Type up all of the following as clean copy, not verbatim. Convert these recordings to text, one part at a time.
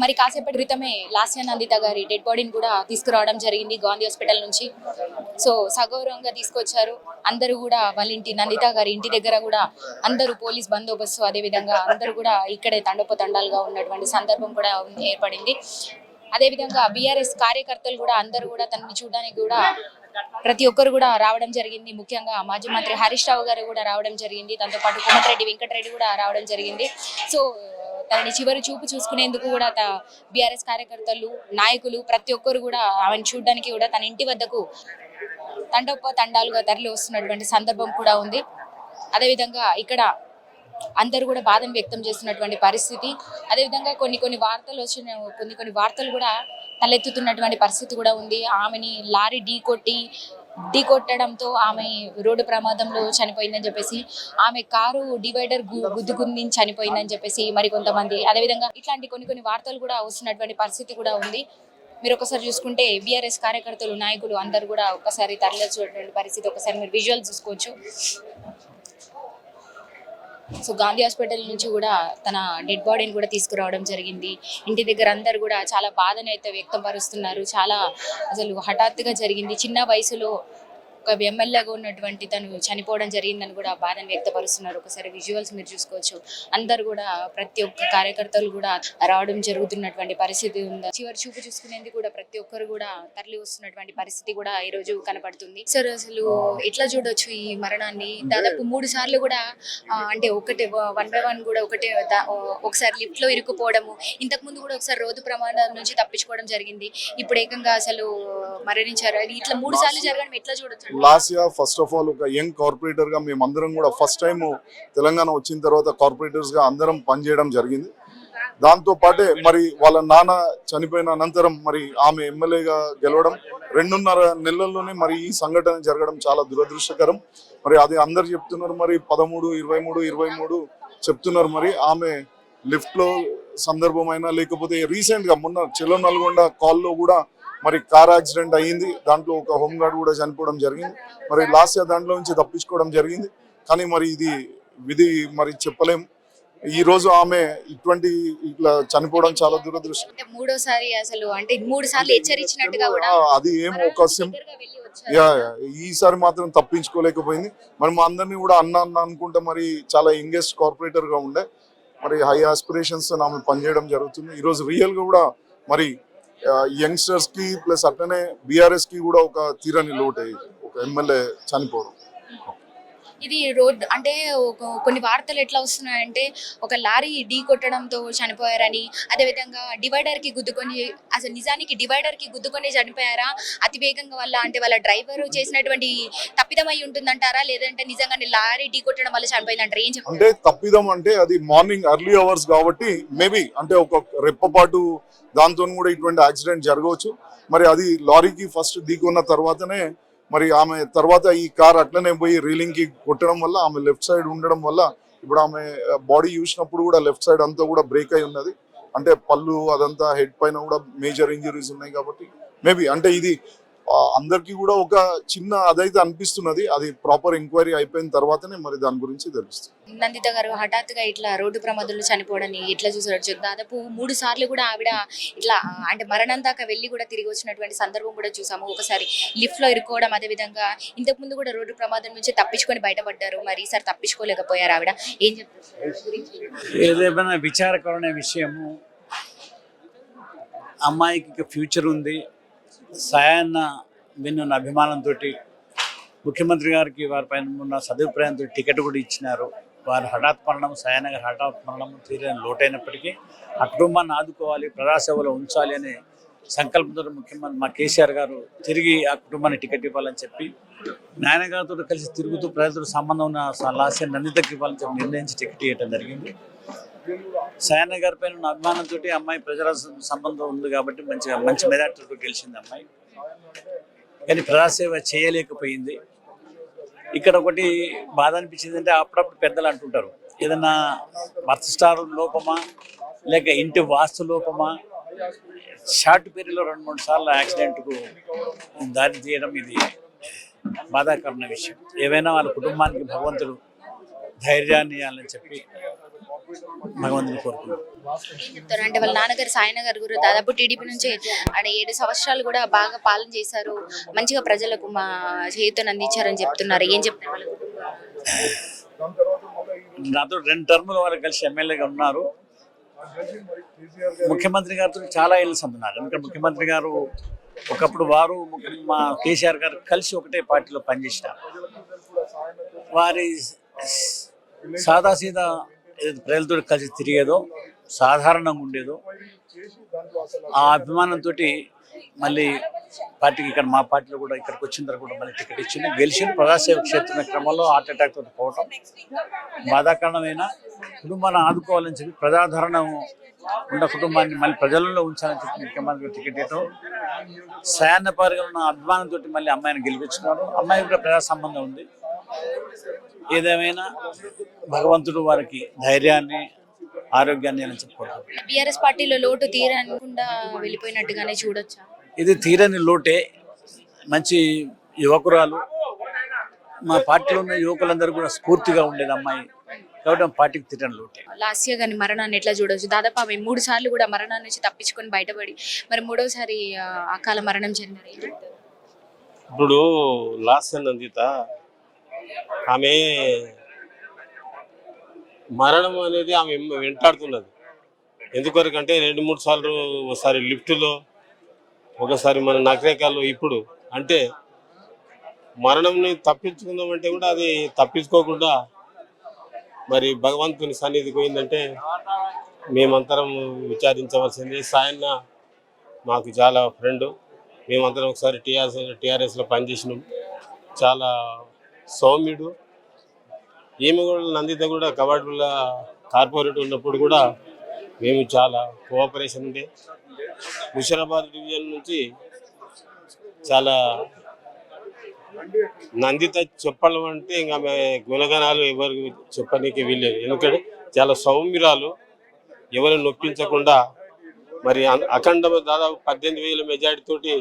మరి కాసేపటి క్రితమే లాస్య నందిత గారి డెడ్ బాడీని కూడా తీసుకురావడం జరిగింది గాంధీ హాస్పిటల్ నుంచి. సో సగౌరవంగా తీసుకొచ్చారు. అందరూ కూడా వాళ్ళ ఇంటి నందిత గారి ఇంటి దగ్గర కూడా అందరూ పోలీస్ బందోబస్తు, అదేవిధంగా అందరూ కూడా ఇక్కడే తండోపతండాలుగా ఉన్నటువంటి సందర్భం కూడా ఏర్పడింది. అదేవిధంగా బీఆర్ఎస్ కార్యకర్తలు కూడా అందరూ కూడా తనని చూడడానికి కూడా ప్రతి ఒక్కరు కూడా రావడం జరిగింది. ముఖ్యంగా మాజీ మంత్రి హరీష్ రావు గారు కూడా రావడం జరిగింది. దాంతోపాటు కోమటిరెడ్డి వెంకటరెడ్డి కూడా రావడం జరిగింది. సో తనని చివరి చూపు చూసుకునేందుకు కూడా బీఆర్ఎస్ కార్యకర్తలు, నాయకులు ప్రతి ఒక్కరు కూడా ఆమెను చూడడానికి కూడా తన ఇంటి వద్దకు తండాలుగా తరలి వస్తున్నటువంటి సందర్భం కూడా ఉంది. అదేవిధంగా ఇక్కడ అందరూ కూడా బాధను వ్యక్తం చేస్తున్నటువంటి పరిస్థితి. అదేవిధంగా కొన్ని వార్తలు కూడా తలెత్తుతున్నటువంటి పరిస్థితి కూడా ఉంది. ఆమెని లారీ ఢీకొట్టడంతో ఆమె రోడ్డు ప్రమాదంలో చనిపోయిందని చెప్పేసి, ఆమె కారు డివైడర్ గుద్దుకుని చనిపోయిందని చెప్పేసి మరికొంతమంది, అదేవిధంగా ఇట్లాంటి కొన్ని వార్తలు కూడా వస్తున్నటువంటి పరిస్థితి కూడా ఉంది. మీరు ఒకసారి చూసుకుంటే బీఆర్ఎస్ కార్యకర్తలు, నాయకులు అందరూ కూడా ఒక్కసారి తరలించినటువంటి పరిస్థితి. ఒకసారి మీరు విజువల్ చూసుకోవచ్చు. సో గాంధీ హాస్పిటల్ నుంచి కూడా తన డెడ్ బాడీని కూడా తీసుకురావడం జరిగింది. ఇంటి దగ్గర అందరు కూడా చాలా బాధను అయితే వ్యక్తం పరుస్తున్నారు. చాలా అసలు హఠాత్తుగా జరిగింది. చిన్న వయసులో ఒక ఎమ్మెల్యేగా ఉన్నటువంటి తను చనిపోవడం జరిగిందని కూడా బాధను వ్యక్తపరుస్తున్నారు. ఒకసారి విజువల్స్ మీరు చూసుకోవచ్చు. అందరు కూడా ప్రతి ఒక్క కార్యకర్తలు కూడా రావడం జరుగుతున్నటువంటి పరిస్థితి ఉంది. చివరి చూపు చూసుకునేందుకు కూడా ప్రతి ఒక్కరు కూడా తరలి వస్తున్నటువంటి పరిస్థితి కూడా ఈ రోజు కనపడుతుంది. సార్ అసలు ఎట్లా చూడొచ్చు ఈ మరణాన్ని? దాదాపు 3 సార్లు కూడా అంటే ఒకటే 1 by 1 కూడా ఒకసారి లిఫ్ట్ లో ఇరుక్కుపోవడము, ఇంతకు ముందు కూడా ఒకసారి రోడ్డు ప్రమాదం నుంచి తప్పించుకోవడం జరిగింది. ఇప్పుడు ఏకంగా అసలు మరణించారు. ఇట్లా 3 సార్లు జరగడం ఎట్లా చూడొచ్చు? లాస్య ఫస్ట్ ఆఫ్ ఆల్ ఒక యంగ్ కార్పొరేటర్ గా మేమందరం కూడా ఫస్ట్ టైం తెలంగాణ వచ్చిన తర్వాత కార్పొరేటర్స్ గా అందరం పనిచేయడం జరిగింది. దాంతో పాటే మరి వాళ్ళ నాన్న చనిపోయిన అనంతరం మరి ఆమె ఎమ్మెల్యేగా గెలవడం 2.5 నెలల్లోనే మరి ఈ సంఘటన జరగడం చాలా దురదృష్టకరం. మరి అది అందరు చెప్తున్నారు. మరి 13, 23 చెప్తున్నారు. మరి ఆమె లిఫ్ట్ లో సందర్భమైనా లేకపోతే రీసెంట్ గా మొన్న చెలో నల్గొండ కాల్లో కూడా మరి కార్ యాక్సిడెంట్ అయ్యింది. దాంట్లో ఒక హోంగార్డ్ కూడా చనిపోవడం జరిగింది. మరి లాస్య దాంట్లో నుంచి తప్పించుకోవడం జరిగింది. కానీ మరి ఇది విధి మరి చెప్పలేం. ఈ రోజు ఆమె ఇట్లా చనిపోవడం చాలా దురదృష్టం. మూడోసారి అసలు అంటే 3 సార్లు హెచ్చరించినట్టుగా కూడా అది ఏం ఒక ఈసారి మాత్రం తప్పించుకోలేకపోయింది. మరి మా అందరినీ కూడా అన్న అనుకుంటే మరి చాలా యంగెస్ట్ కార్పొరేటర్ గా ఉండే మరి హై ఆస్పిరేషన్స్ ఆమె పనిచేయడం జరుగుతుంది. ఈరోజు రియల్ గా కూడా మరి యంగ్స్టర్స్ కి ప్లస్ అట్లనే బీఆర్ఎస్ కి కూడా ఒక తీరని లోటు అయ్యింది ఒక ఎమ్మెల్యే చనిపోవడం. ఇది రోడ్ అంటే కొన్ని వార్తలు ఎట్లా వస్తున్నాయంటే ఒక లారీ ఢీ కొట్టడంతో చనిపోయారని, అదేవిధంగా డివైడర్ కి గుద్దుకొని, అసలు నిజానికి డివైడర్ కి గుద్దుకొని చనిపోయారా, అతి వేగంగా వల్ల అంటే వాళ్ళ డ్రైవర్ చేసినటువంటి తప్పిదమై ఉంటుందంటారా, లేదంటే నిజంగానే లారీ ఢీ కొట్టడం వల్ల చనిపోయిందంటారా? ఏం చెప్పారు? అంటే తప్పిదం అంటే అది మార్నింగ్ ఎర్లీ అవర్స్ కాబట్టి మేబీ అంటే ఒక రెప్పపాటు దాంతో కూడా ఇటువంటి యాక్సిడెంట్ జరగవచ్చు. మరి అది లారీకి ఫస్ట్ ఢీకొన్న తర్వాతనే మరి ఆమె తర్వాత ఈ కార్ అట్లనే పోయి రీలింగ్ కి కొట్టడం వల్ల ఆమె లెఫ్ట్ సైడ్ ఉండడం వల్ల ఇప్పుడు ఆమె బాడీ చూసినప్పుడు కూడా లెఫ్ట్ సైడ్ అంతా కూడా బ్రేక్ అయి ఉన్నది. అంటే పళ్ళు అదంతా హెడ్ పైన కూడా మేజర్ ఇంజరీస్ ఉన్నాయి. కాబట్టి మేబీ అంటే ఇది అందరికి కూడా ఒక చిన్న అదైతే అనిపిస్తున్నది. అది ప్రాపర్ ఎంక్వైరీ అయిపోయిన తర్వాతనే మరి దాని గురించి తెలుస్తుంది. నందిత గారు హఠాత్తుగా ఇట్లా రోడ్డు ప్రమాదంలో చనిపోవడాన్ని ఎట్లా చూసారు? దాదాపు 3 సార్లు కూడా ఆవిడ ఇట్లా అంటే మరణం దాకా వెళ్ళి కూడా తిరిగి వచ్చినటువంటి సందర్భం కూడా చూసాము. ఒకసారి లిఫ్ట్ లో ఇరుక్కోవడం, అదేవిధంగా ఇంతకు ముందు కూడా రోడ్డు ప్రమాదం నుంచి తప్పించుకొని బయటపడ్డారు. మరి ఈసారి తప్పించుకోలేకపోయారు ఆవిడ. ఏం చెప్తారు? ఏదేమైనా విచారకరమైన విషయము. అమ్మాయికి ఫ్యూచర్ ఉంది. సాయాన్న విన్న అభిమానంతో ముఖ్యమంత్రి గారికి వారిపైన ఉన్న సదుపాయంతో టికెట్ కూడా ఇచ్చినారు. వారి హఠాత్ మరణం, సాయాన్న గారి హఠాత్ మరణం తీరని లోటైనప్పటికీ ఆ కుటుంబాన్ని ఆదుకోవాలి, ప్రజాసేవలో ఉంచాలి అనే సంకల్పంతో ముఖ్యమంత్రి మా కేసీఆర్ గారు తిరిగి ఆ కుటుంబాన్ని టికెట్ ఇవ్వాలని చెప్పి నాయన గారితో కలిసి తిరుగుతూ ప్రజలతో సంబంధం ఉన్న లాస్య నందితకి ఇవ్వాలని చెప్పి నిర్ణయించి టికెట్ ఇవ్వడం జరిగింది. సాయన్న గారి పైన ఉన్న అభిమానంతో అమ్మాయి ప్రజల సంబంధం ఉంది కాబట్టి మంచి మెజార్టీతో గెలిచింది అమ్మాయి. కానీ ప్రజాసేవ చేయలేకపోయింది. ఇక్కడ ఒకటి బాధ అనిపించింది అంటే అప్పుడప్పుడు పెద్దలు అంటుంటారు, ఏదన్నా బర్త్ స్టార్ లోపమా లేక ఇంటి వాస్తు లోపమా, షార్ట్ పీరియడ్లో 2-3 సార్లు యాక్సిడెంట్కు దారి తీయడం ఇది బాధాకరమైన విషయం. ఏవైనా వాళ్ళ కుటుంబానికి భగవంతుడు ధైర్యాన్ని ఇవ్వాలని చెప్పి భగవంతుని కోరుకున్నాం. ఏం చెప్తారు అంటే వాళ్ళ నాన్నగారు సాయనగారు కూడా దాదాపు టీడీపీ నుంచి ఆయన 7 సంవత్సరాలు కూడా బాగా పాలన చేశారు, మంచిగా ప్రజలకు మా చేతులను అందించారని చెప్తున్నారు. ఏం చెప్తారు వాళ్ళ నాతో 2 టర్ముల వరకు కలిసి ఎమ్మెల్యేగా ఉన్నారు. ముఖ్యమంత్రి గారితో చాలా ఏళ్ళు సంతున్నారు. ఎందుకంటే ముఖ్యమంత్రి గారు ఒకప్పుడు వారు మా కేసీఆర్ గారు కలిసి ఒకటే పార్టీలో పనిచేసినారు. వారి సాదాసీదా ప్రజలతో కలిసి తిరిగేదో, సాధారణంగా ఉండేదో, ఆ అభిమానంతో మళ్ళీ పార్టీకి ఇక్కడ మా పార్టీలో కూడా ఇక్కడికి వచ్చిన తర్వాత కూడా మళ్ళీ టికెట్ ఇచ్చింది, గెలిచిన ప్రజాసేవ క్షేత్ర క్రమంలో హార్ట్ అటాక్ తోటి పోవటం బాధాకరణమైన. కుటుంబాన్ని ఆదుకోవాలని చెప్పి ప్రజాదరణ ఉన్న కుటుంబాన్ని మళ్ళీ ప్రజలలో ఉంచాలని చెప్పి ముఖ్యమంత్రి టికెట్ ఇవ్వటం, సాయన్న పారిగా ఉన్న అభిమానంతో మళ్ళీ అమ్మాయిని గెలిపించుకున్నారు. అమ్మాయి కూడా ప్రజా సంబంధం ఉంది. ఏదేమైనా భగవంతుడు వారికి ధైర్యాన్ని, ఆరోగ్యాన్ని అని చెప్పుకుంటారు. బీఆర్ఎస్ పార్టీలో లోటు తీరకుండా వెళ్ళిపోయినట్టుగానే చూడొచ్చా? ఇది తీరని లోటే. మంచి యువకురాలు, మా పార్టీలో ఉన్న యువకులందరూ కూడా స్ఫూర్తిగా ఉండేది అమ్మాయి కాబట్టి పార్టీకి తీరని లోటే. లాస్య గారి మరణాన్ని ఎట్లా చూడొచ్చు? దాదాపు ఆమె 3 సార్లు కూడా మరణాన్ని నుంచి తప్పించుకొని బయటపడి మరి 3వసారి అకాల మరణం చెందారు. ఏం చెప్తారు? ఇప్పుడు లాస్య నందిత ఆమె మరణం అనేది ఆమె వెంటాడుతున్నది. ఎందుకొరకంటే 2-3 సార్లు, ఒకసారి లిఫ్ట్లో, ఒకసారి మన నగరేకాల్లో. ఇప్పుడు అంటే మరణంని తప్పించుకుందామంటే కూడా అది తప్పించుకోకుండా మరి భగవంతుని సన్నిధికి పోయిందంటే మేమంతరం విచారించవలసింది. సాయన్న మాకు చాలా ఫ్రెండ్. మేమందరం ఒకసారి టీఆర్ఎస్లో పనిచేసినాం. చాలా సౌమ్యుడు. ఈమె కూడా నందిత కూడా కవాడుల కార్పొరేట్ ఉన్నప్పుడు కూడా మేము చాలా కోఆపరేషన్ ఉండే. ముషిరాబాద్ డివిజన్ నుంచి చాలా నందిత చెప్పడం అంటే ఇంకా ఆమె గుణగణాలు ఎవరికి చెప్పనీకి వీల్లేదు. ఎందుకంటే చాలా సౌమ్యురాలు, ఎవరు నొప్పించకుండా మరి అఖండ దాదాపు 18,000 మెజార్టీ తోటి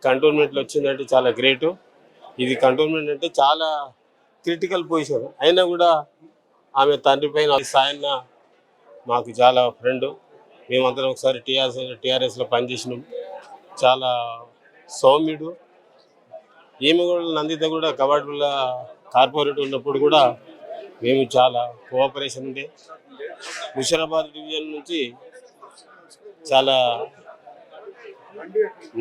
కంటోన్మెంట్లో వచ్చిందంటే చాలా గ్రేటు. ఇది కంటోన్మెంట్ అంటే చాలా క్రిటికల్ పొజిషన్. అయినా కూడా ఆమె తండ్రి పైన సాయన్న మాకు చాలా ఫ్రెండ్. మేమందరం ఒకసారి టీఆర్ఎస్లో పనిచేసినాం. చాలా సౌమ్యుడు. ఈమె కూడా నందిత కూడా కవాడుల కార్పొరేట్ ఉన్నప్పుడు కూడా మేము చాలా కోఆపరేషన్ ఉండే. ముషిరాబాద్ డివిజన్ నుంచి చాలా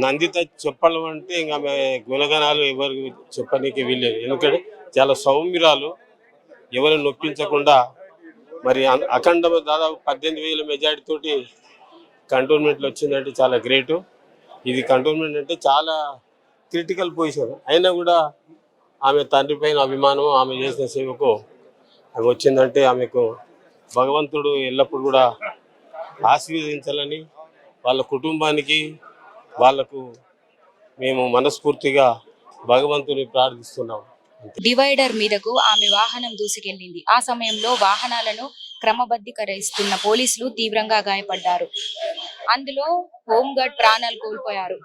నందిత చెప్పడం అంటే ఇంకా ఆమె గుణగణాలు ఎవరికి చెప్పనీకి వీల్లేదు. ఎందుకంటే చాలా సౌమ్యురాలు, ఎవరు నొప్పించకుండా మరి అఖండ దాదాపు 18,000 మెజార్టీ తోటి కంటోన్మెంట్లో వచ్చిందంటే చాలా గ్రేటు. ఇది కంటోన్మెంట్ అంటే చాలా క్రిటికల్ పొజిషన్. అయినా కూడా ఆమె తండ్రి పైన అభిమానం, ఆమె చేసిన సేవకు ఆమె వచ్చిందంటే ఆమెకు భగవంతుడు ఎల్లప్పుడూ కూడా ఆశీర్వదించాలని వాళ్ళ కుటుంబానికి, వాళ్లకు మేము మనస్ఫూర్తిగా భగవంతుని ప్రార్థిస్తున్నాం. డివైడర్ మీదకు ఆమె వాహనం దూసుకెళ్లింది. ఆ సమయంలో వాహనాలను క్రమబద్ధీకరిస్తున్న పోలీసులు తీవ్రంగా గాయపడ్డారు. అందులో హోంగార్డ్ ప్రాణాలు కోల్పోయారు.